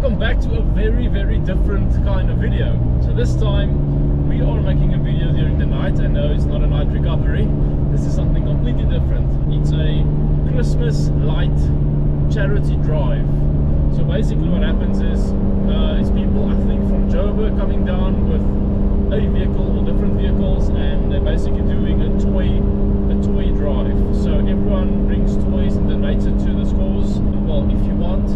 welcome back to a very different kind of video. So this time we are making a video during the night. I know it's not a night recovery. This is something completely different. It's a Christmas light charity drive. So basically what happens is it's people, I think from Joburg, coming down with a vehicle or different vehicles, and they're basically doing a toy drive. So everyone brings toys and donates it to this cause. Well, if you want,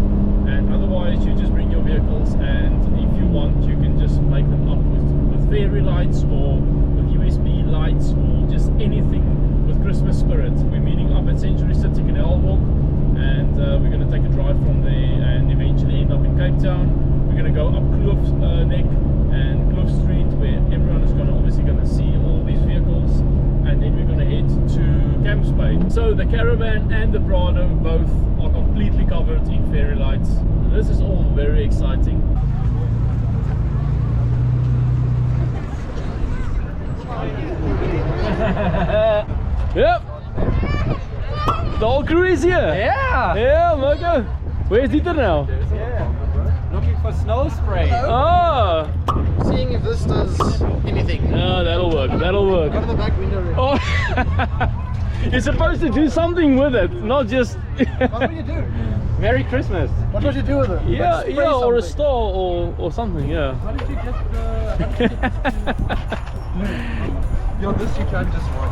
and otherwise you just bring your vehicles, and if you want you can just make them up with fairy lights or with USB lights or just anything with Christmas spirit. We're meeting up at Century City Canal Walk, and we're going to take a drive from there and eventually end up in Cape Town. We're going to go up Kloof Neck and Kloof Street, where everyone is obviously going to see all these vehicles, and then we're going to head to Camp Spade. So the Caravan and the Prado both are completely covered in fairy lights. This is all very exciting. Yep. The whole crew is here. Yeah. Yeah, Marco. Where's Dieter now? Yeah. Looking for snow spray. Oh. Seeing if this does anything. Oh, that'll work. That'll work. Got the back window ready. Oh. You're supposed to do something with it, not just. What would you do? Merry Christmas. What would you do with it? Yeah, Like spray yeah, or a something. star or something. Yeah. How did you get Yo, this you can just work.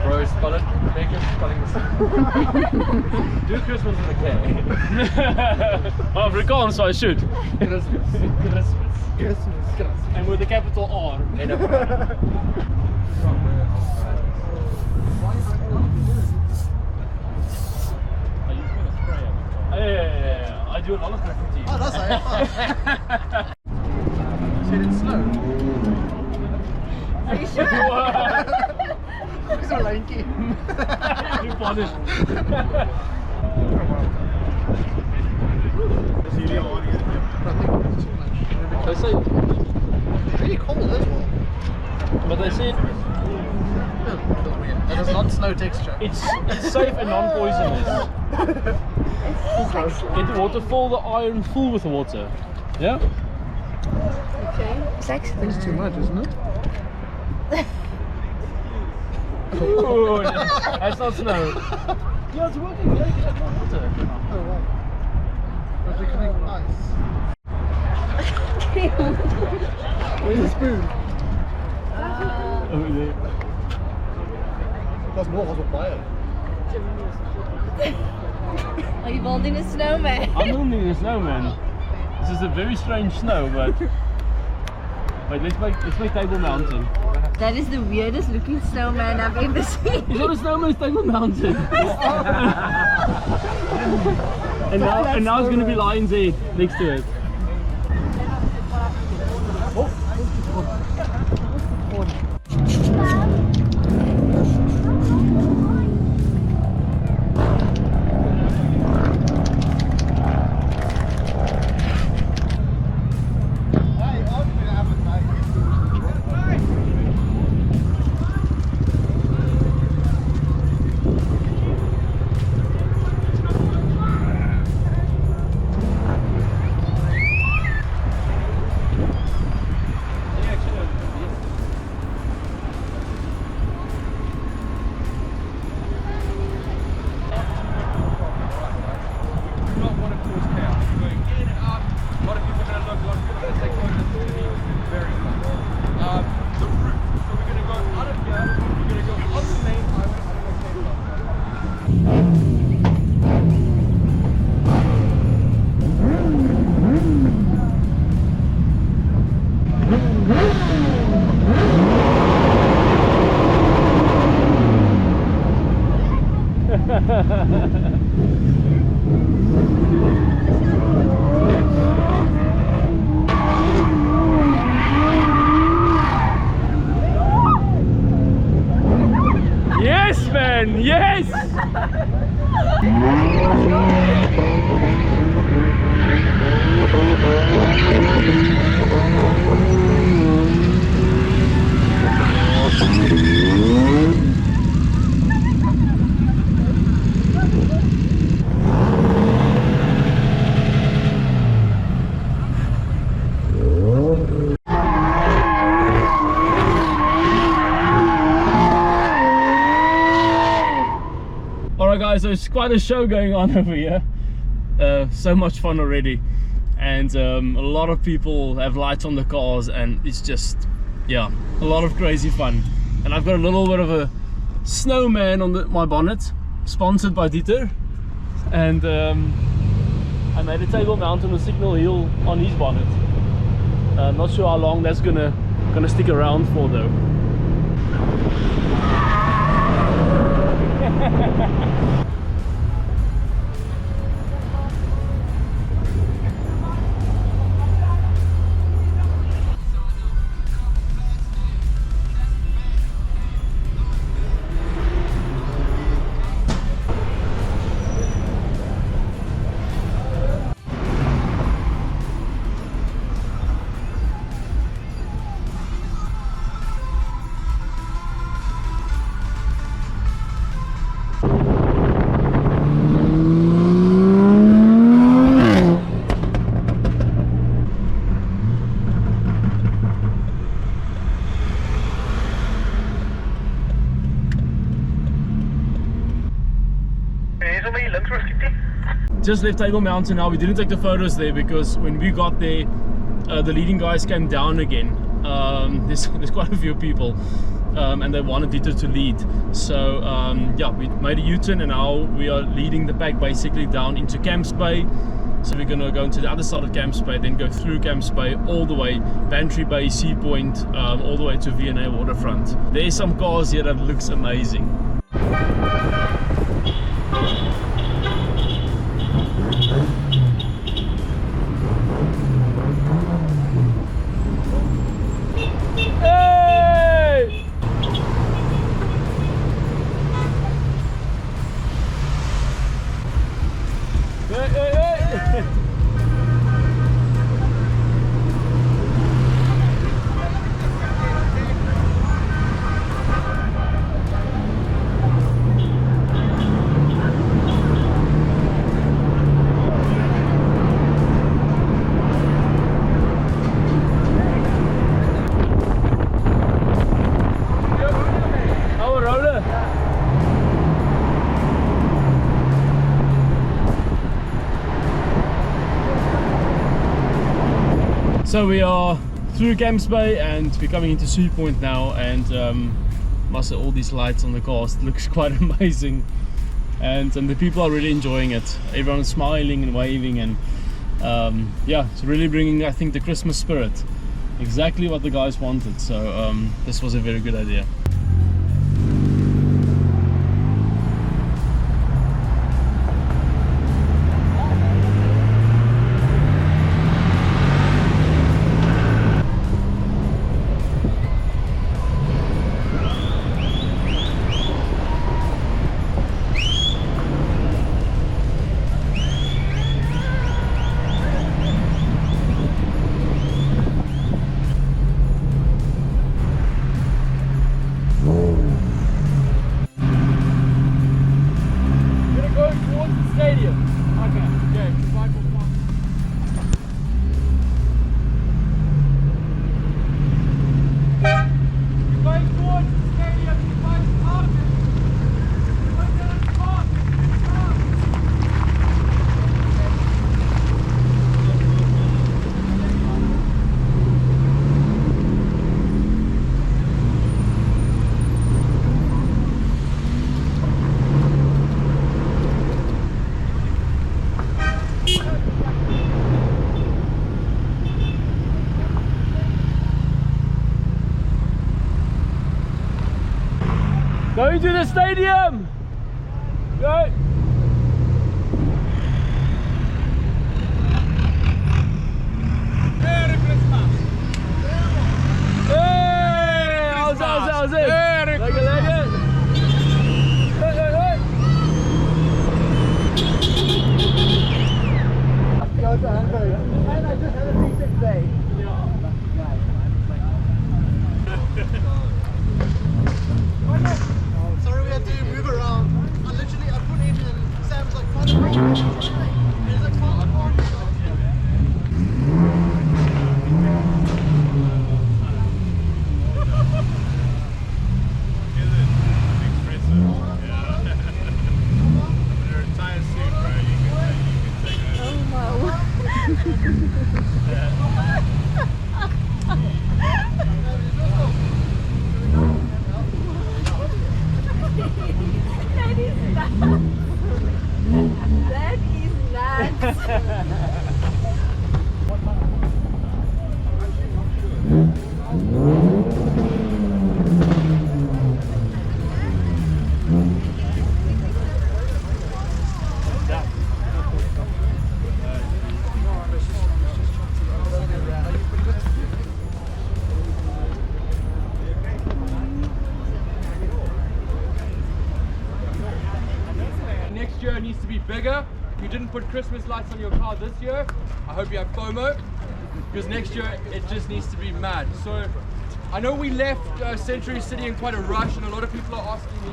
Bro, spell it. Make your spelling mistake. Do Christmas with a K. Afrikaans, so I should. Christmas. Christmas. And with a capital R. Yeah. I do a lot of graffiti. Oh, that's right. Said it's snow. Are you sure? So lanky. You bought it. They say, It's really cold as well. but they said That is not snow texture. it's safe and non-poisonous. Get the water full, the iron full with water. Yeah. Okay. It's actually It's too much, isn't it? Ooh, that's not snow. Yeah, it's working. Yeah, you can add more water. Oh wow. But they're coming ice. Where's the spoon? Over there. That's more was a fire. Are you building a snowman? I'm building a snowman. This is a very strange snow, but wait, let's make Table Mountain. That is the weirdest looking snowman I've ever seen. It's not a snowman, it's Table Mountain. and now it's gonna be Lion's Head next to it. again. Yes! Alright guys, so it's quite a show going on over here. So much fun already, and a lot of people have lights on the cars, and it's just, yeah, a lot of crazy fun. And I've got a little bit of a snowman on my bonnet, sponsored by Dieter, and I made a table mount on a signal heel on his bonnet. Not sure how long that's gonna stick around for though. Just left Table Mountain now. We didn't take the photos there because when we got there, the leading guys came down again. There's quite a few people, and they wanted Dieter to lead. So yeah, we made a U-turn, and now we are leading the pack basically down into Camps Bay. So we're gonna go into the other side of Camps Bay, then go through Camps Bay all the way, Bantry Bay, Sea Point, all the way to V&A Waterfront. There's some cars here that looks amazing. So we are through Camps Bay and we're coming into Sea Point now, and must have all these lights on the cars. It looks quite amazing, and the people are really enjoying it. Everyone is smiling and waving, and yeah, it's really bringing, I think, the Christmas spirit. Exactly what the guys wanted. So this was a very good idea. Going to the stadium! Go! Merry Christmas! Hey! How's it? Merry Lekker, lekker! Hey, That's a Hamburg. And I just had a decent day. Sorry we had to move around. I put in and Sam was like, follow me. And he's like, follow me. That is nuts. Next year needs to be bigger. If you didn't put Christmas lights on your car this year, I hope you have FOMO, because next year it just needs to be mad. So I know we left Century City in quite a rush, and a lot of people are asking me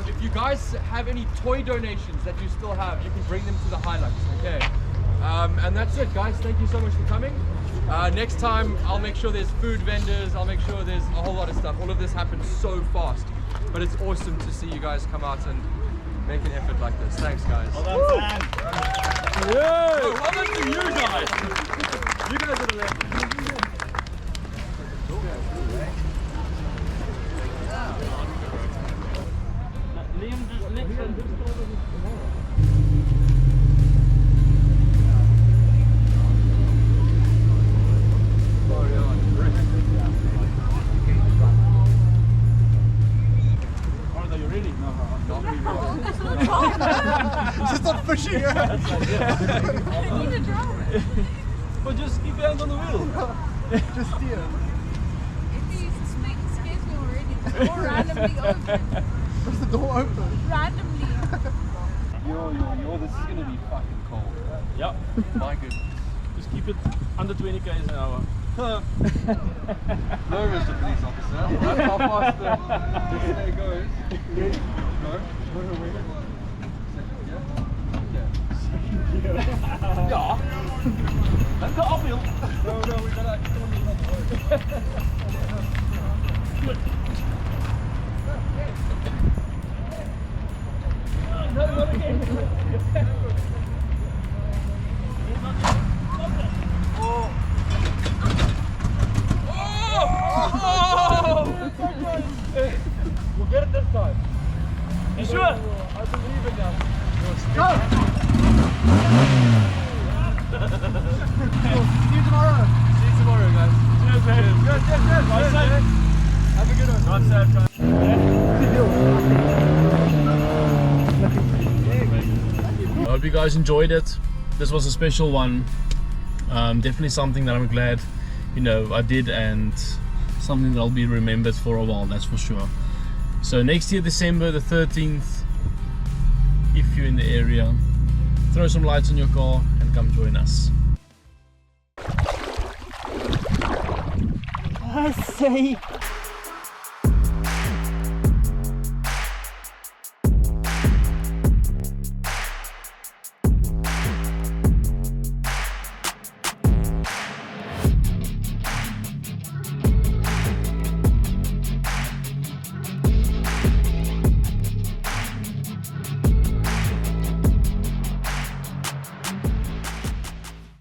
if you guys have any toy donations that you still have, you can bring them to the Hilux. Okay, and that's it, guys. Thank you so much for coming. Next time I'll make sure there's food vendors, I'll make sure there's a whole lot of stuff. All of this happens so fast, but it's awesome to see you guys come out and make an effort like this. Thanks, guys. Well done, Sam. Yeah. Oh, well done to you guys. You guys are the legends. Liam just next. Just not pushing it. I need a drone. But just keep your hand on the wheel. Just steer. If he's scares me already. The door randomly open. Where's the door open? Randomly. Yo, this is gonna be fucking cold. Yep. My goodness. Just keep it under 20 km an hour. No, Mr. Police Officer. That's how fast the display goes. Ready? Go. Ja. Danke, uphill. No, we gotta. We'll get it this time. You sure? I believe in them. Go! See you tomorrow. See you tomorrow, guys. Cheers, man. Cheers. Drive safe. Have a good one. Drive safe. I hope you guys enjoyed it. This was a special one. Definitely something that I'm glad, I did, and something that I'll be remembered for a while, that's for sure. So next year, December the 13th, if you're in the area, throw some lights on your car and come join us. I say